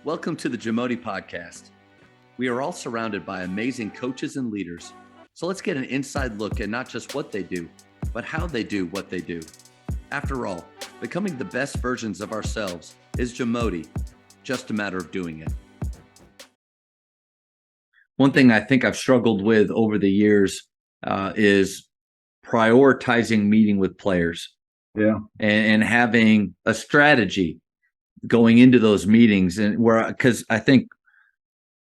Welcome to the JAMODI podcast. We are all surrounded by amazing coaches and leaders. So let's get an inside look at not just what they do, but how they do what they do. After all, becoming the best versions of ourselves is JAMODI, just a matter of doing it. One thing I think I've struggled with over the years is prioritizing meeting with players. Yeah. And having a strategy going into those meetings, and because I think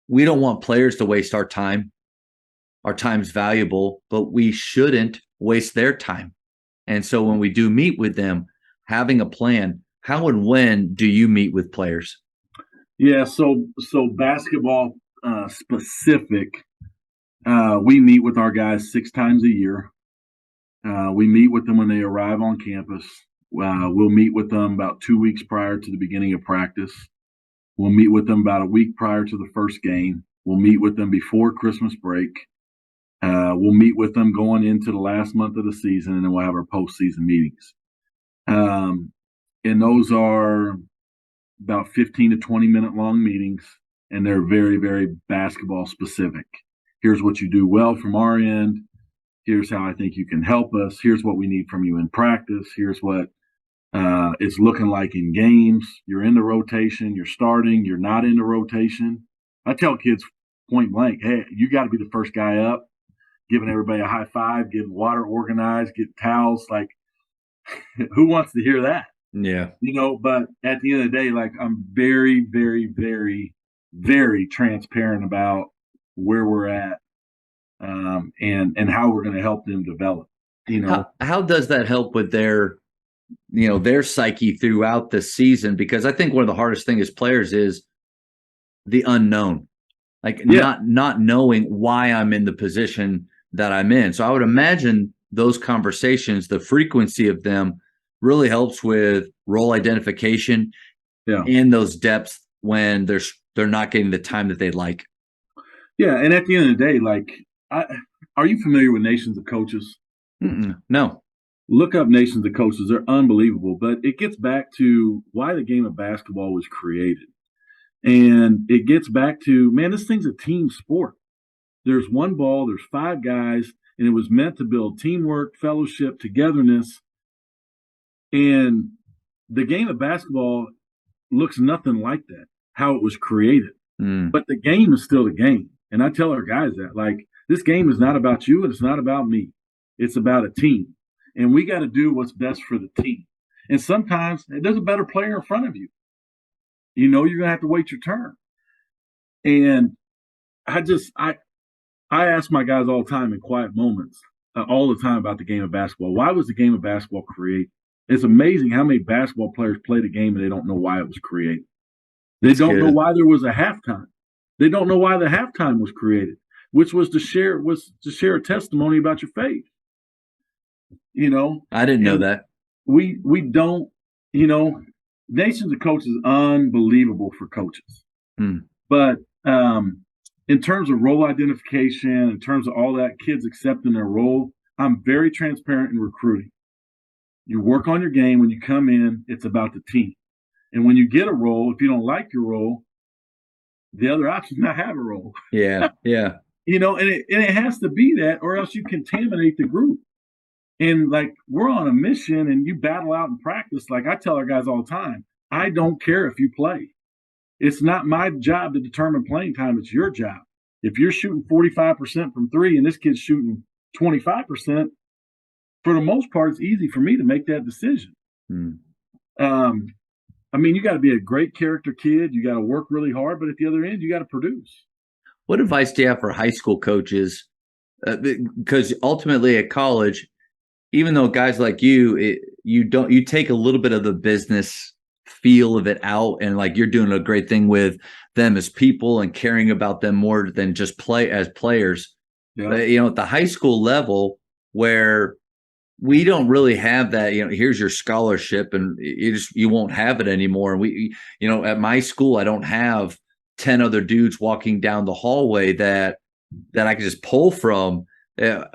we don't want players to waste our time. Our time's valuable, but we shouldn't waste their time. And so when we do meet with them, having a plan, how and when do you meet with players? Yeah, so basketball specific, we meet with our guys 6 times a year. We meet with them when they arrive on campus. We'll meet with them about 2 weeks prior to the beginning of practice. We'll meet with them about a week prior to the first game. We'll meet with them before Christmas break. We'll meet with them going into the last month of the season, and then we'll have our postseason meetings. And those are about 15 to 20-minute long meetings, and they're very, very basketball specific. Here's what you do well from our end. Here's how I think you can help us. Here's what we need from you in practice. Here's what it's looking like in games. You're in the rotation. You're starting. You're not in the rotation. I tell kids point blank, hey, you got to be the first guy up, giving everybody a high five, getting water organized, getting towels. Like, who wants to hear that? Yeah. But at the end of the day, like, I'm very, very, very, very transparent about where we're at. And how we're going to help them develop. How does that help with their psyche throughout the season? Because I think one of the hardest thing as players is the unknown, not knowing why I'm in the position that I'm in. So I would imagine those conversations, the frequency of them, really helps with role identification and those depths when they're not getting the time that they'd like. Yeah, and at the end of the day, like, are you familiar with Nations of Coaches? No. Look up Nations of Coaches. They're unbelievable. But it gets back to why the game of basketball was created. And it gets back to, man, this thing's a team sport. There's one ball, there's 5 guys, and it was meant to build teamwork, fellowship, togetherness. And the game of basketball looks nothing like that, how it was created. But the game is still the game. And I tell our guys that, like, this game is not about you and it's not about me. It's about a team. And we got to do what's best for the team. And sometimes there's a better player in front of you. You're going to have to wait your turn. And I ask my guys all the time in quiet moments, all the time about the game of basketball. Why was the game of basketball created? It's amazing how many basketball players play the game and they don't know why it was created. They don't know why there was a halftime. They don't know why the halftime was created, which was to share a testimony about your faith. I didn't know that. We don't, Nations of Coaches is unbelievable for coaches. But in terms of role identification, in terms of all that, kids accepting their role, I'm very transparent in recruiting. You work on your game. When you come in, it's about the team. And when you get a role, if you don't like your role, the other option is not have a role. Yeah. And it has to be that, or else you contaminate the group. And, like, we're on a mission and you battle out in practice. Like I tell our guys all the time, I don't care if you play. It's not my job to determine playing time. It's your job. If you're shooting 45% from 3 and this kid's shooting 25%, for the most part, it's easy for me to make that decision. You got to be a great character kid. You got to work really hard, but at the other end, you got to produce. What advice do you have for high school coaches? Because ultimately at college, even though guys like you take a little bit of the business feel of it out, and like you're doing a great thing with them as people and caring about them more than just play as players. Yeah. At the high school level where we don't really have that, here's your scholarship and you won't have it anymore. And we, at my school, I don't have 10 other dudes walking down the hallway that I can just pull from.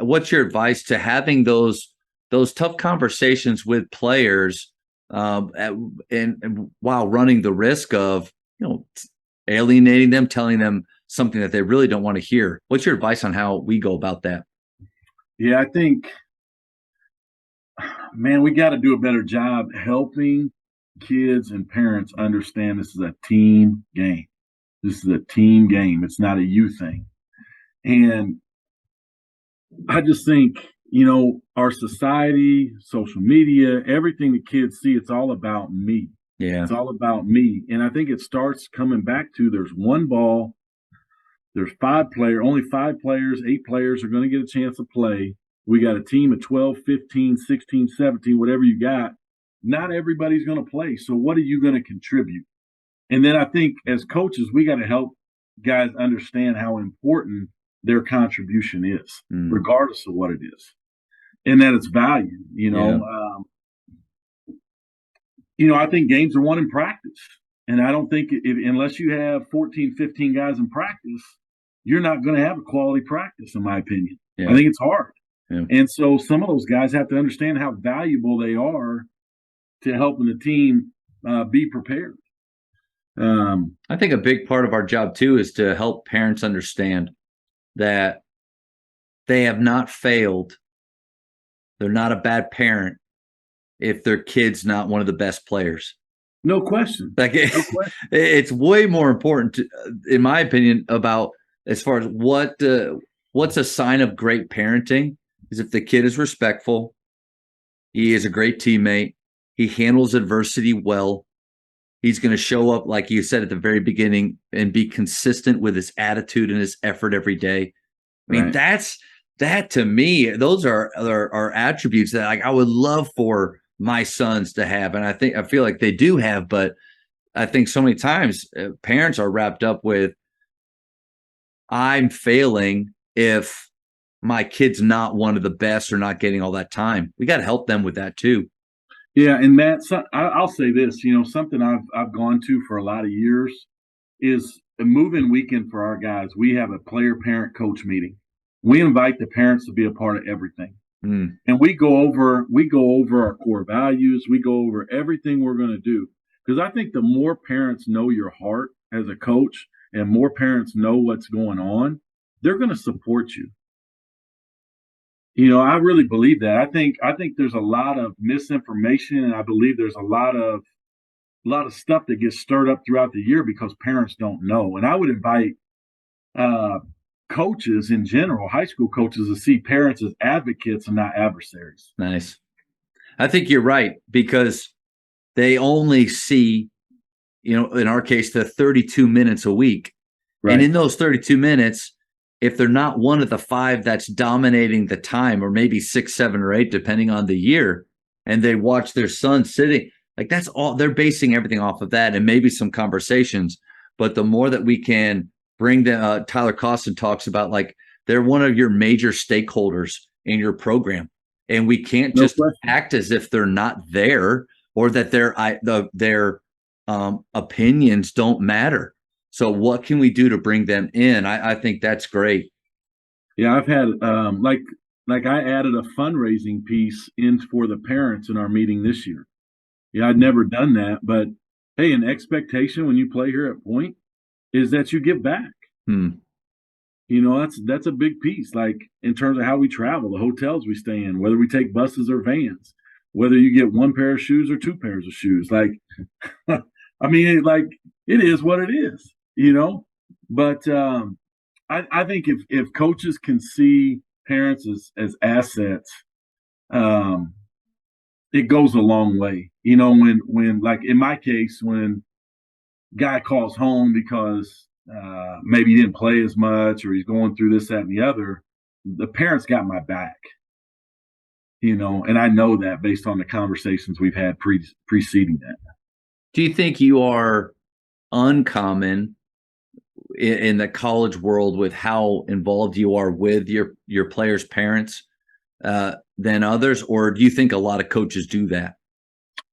What's your advice to having those tough conversations with players and while running the risk of alienating them, telling them something that they really don't want to hear. What's your advice on how we go about that? Yeah, I think, man, we got to do a better job helping kids and parents understand this is a team game. This is a team game. It's not a you thing. And I just think, our society, social media, everything the kids see, it's all about me. Yeah. It's all about me. And I think it starts coming back to there's one ball, there's only 5 players, 8 players are going to get a chance to play. We got a team of 12, 15, 16, 17, whatever you got. Not everybody's going to play. So what are you going to contribute? And then I think as coaches, we got to help guys understand how important their contribution is, regardless of what it is, and that it's valued. I think games are won in practice. And I don't think unless you have 14, 15 guys in practice, you're not going to have a quality practice, in my opinion. Yeah. I think it's hard. Yeah. And so some of those guys have to understand how valuable they are to helping the team be prepared. I think a big part of our job, too, is to help parents understand that they have not failed. They're not a bad parent if their kid's not one of the best players. No question. It's way more important, in my opinion, about as far as what's a sign of great parenting is if the kid is respectful, he is a great teammate, he handles adversity well, he's going to show up, like you said at the very beginning, and be consistent with his attitude and his effort every day. I mean, that to me, those are attributes that I would love for my sons to have. And I feel like they do have, but I think so many times parents are wrapped up with, I'm failing if my kid's not one of the best or not getting all that time. We got to help them with that too. Yeah, and Matt, I'll say this, something I've gone to for a lot of years is a move-in weekend for our guys. We have a player-parent-coach meeting. We invite the parents to be a part of everything. And we go over our core values. We go over everything we're going to do. Because I think the more parents know your heart as a coach and more parents know what's going on, they're going to support you. I really believe that. I think there's a lot of misinformation, and I believe there's a lot of stuff that gets stirred up throughout the year because parents don't know. And I would invite coaches in general, high school coaches, to see parents as advocates and not adversaries. Nice. I think you're right, because they only see, in our case, the 32 minutes a week. Right. And in those 32 minutes, if they're not one of the 5 that's dominating the time, or maybe 6, 7, or 8, depending on the year, and they watch their son sitting, like that's all, they're basing everything off of that and maybe some conversations. But the more that we can bring them, Tyler Costin talks about, like, they're one of your major stakeholders in your program. And we can't just act as if they're not there, or that their opinions don't matter. So what can we do to bring them in? I think that's great. Yeah, I've had like I added a fundraising piece in for the parents in our meeting this year. Yeah, I'd never done that, but hey, an expectation when you play here at Point is that you give back. That's a big piece. Like in terms of how we travel, the hotels we stay in, whether we take buses or vans, whether you get 1 pair of shoes or 2 pairs of shoes. Like, I mean, it is what it is. But I think if coaches can see parents as assets, it goes a long way. When like in my case, when guy calls home because maybe he didn't play as much, or he's going through this, that, and the other, the parents got my back. And I know that based on the conversations we've had preceding that. Do you think you are uncommon in the college world with how involved you are with your players' parents than others, or do you think a lot of coaches do that?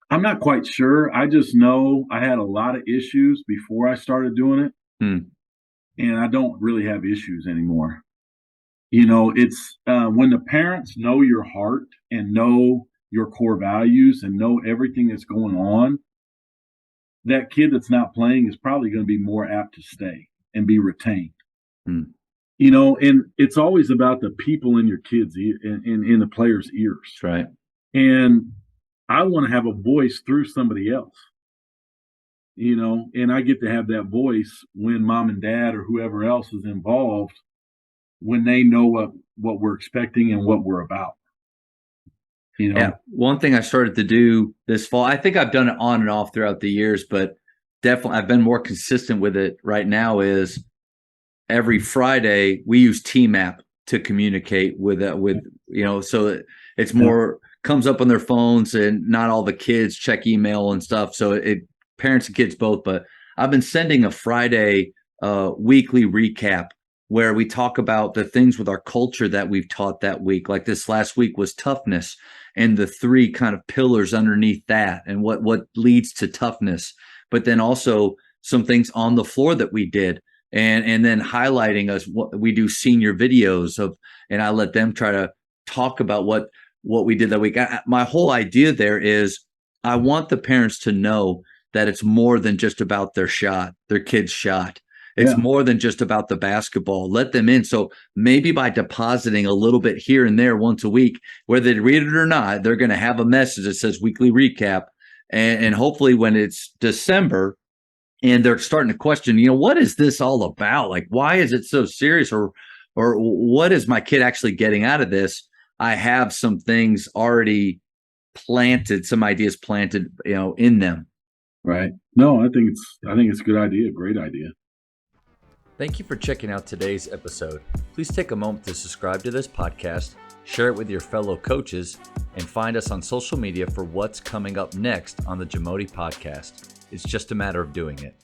I'm not quite sure. I just know I had a lot of issues before I started doing it, and I don't really have issues anymore. It's when the parents know your heart and know your core values and know everything that's going on, that kid that's not playing is probably going to be more apt to stay and be retained. Hmm. And it's always about the people in your kids' ear, in the players' ears. That's right. And I want to have a voice through somebody else, and I get to have that voice when mom and dad or whoever else is involved, when they know what we're expecting and what we're about. Yeah. One thing I started to do this fall, I think I've done it on and off throughout the years, but definitely I've been more consistent with it right now, is every Friday we use TMAP to communicate with so it's more comes up on their phones, and not all the kids check email and stuff. So it parents and kids both, but I've been sending a Friday weekly recap where we talk about the things with our culture that we've taught that week. Like this last week was toughness, and the 3 kind of pillars underneath that, and what leads to toughness. But then also some things on the floor that we did, and then highlighting us. What we do senior videos of, and I let them try to talk about what we did that week. My whole idea there is I want the parents to know that it's more than just about their kid's shot. It's more than just about the basketball. Let them in. So maybe by depositing a little bit here and there once a week, whether they read it or not, they're going to have a message that says weekly recap. And hopefully when it's December and they're starting to question, what is this all about? Like, why is it so serious? Or what is my kid actually getting out of this? I have some things already planted, some ideas planted, in them. Right. No, I think it's a good idea. Great idea. Thank you for checking out today's episode. Please take a moment to subscribe to this podcast, share it with your fellow coaches, and find us on social media for what's coming up next on the JAMODI podcast. It's just a matter of doing it.